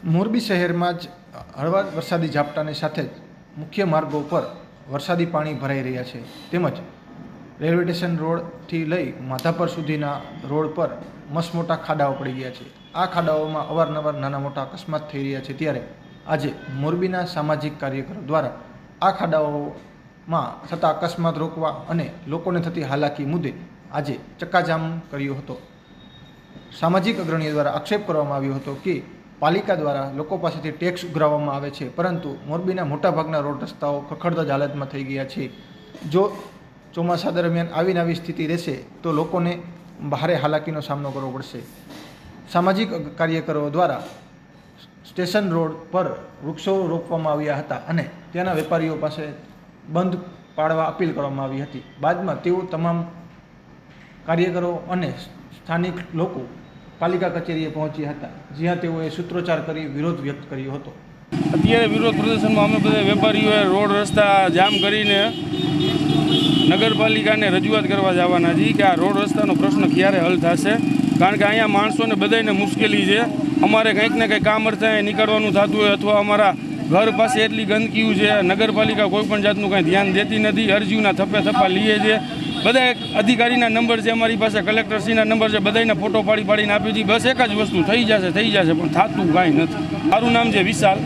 મોરબી શહેરમાં જ હળવા વરસાદી ઝાપટાની સાથે જ મુખ્ય માર્ગો પર વરસાદી પાણી ભરાઈ રહ્યા છે તેમજ રેલવે સ્ટેશન રોડથી લઈ માધાપર સુધીના રોડ પર મસમોટા ખાડાઓ પડી ગયા છે। આ ખાડાઓમાં અવારનવાર નાના મોટા અકસ્માત થઈ રહ્યા છે। ત્યારે આજે મોરબીના સામાજિક કાર્યકરો દ્વારા આ ખાડાઓમાં થતા અકસ્માત રોકવા અને લોકોને થતી હાલાકી મુદ્દે આજે ચક્કાજામ કર્યો હતો। સામાજિક અગ્રણીઓ દ્વારા આક્ષેપ કરવામાં આવ્યો હતો કે પાલિકા દ્વારા લોકો પાસેથી ટેક્સ ઉઘરાવવામાં આવે છે, પરંતુ મોરબીના મોટાભાગના રોડ રસ્તાઓ ખખડધજ હાલતમાં થઈ ગયા છે। જો ચોમાસા દરમિયાન આવી સ્થિતિ રહેશે તો લોકોને ભારે હાલાકીનો સામનો કરવો પડશે। સામાજિક કાર્યકરો દ્વારા સ્ટેશન રોડ પર વૃક્ષો રોપવામાં આવ્યા હતા અને ત્યાંના વેપારીઓ પાસે બંધ પાડવા અપીલ કરવામાં આવી હતી। બાદમાં તેઓ તમામ કાર્યકરો અને સ્થાનિક લોકો પાલિકા કચેરીએ પહોંચ્યા હતા, જ્યાં તેઓએ સૂત્રોચ્ચાર કરી વિરોધ વ્યક્ત કર્યો હતો। અત્યારે વિરોધ પ્રદર્શનમાં અમે બધા વેપારીઓએ રોડ રસ્તા જામ કરીને નગરપાલિકાને રજૂઆત કરવા જવાના છીએ કે આ રોડ રસ્તાનો પ્રશ્ન ક્યારે હલ થશે, કારણ કે અહીંયા માણસોને બધાને મુશ્કેલી છે। અમારે કંઈક ને કંઈક કામ અર્થે નીકળવાનું થતું હોય અથવા અમારા ઘર પાસે એટલી ગંદકી છે, નગરપાલિકા કોઈ પણ જાતનું કંઈ ધ્યાન દેતી નથી, અરજીઓના થપ્પા લીએ છે। બધા એક અધિકારીના નંબર છે અમારી પાસે, કલેક્ટરશ્રીના નંબર છે, બધાને ફોટો પાડીને આપી છે। બસ એક જ વસ્તુ થઈ જશે પણ થતું કાંઈ નથી। મારું નામ છે વિશાલ।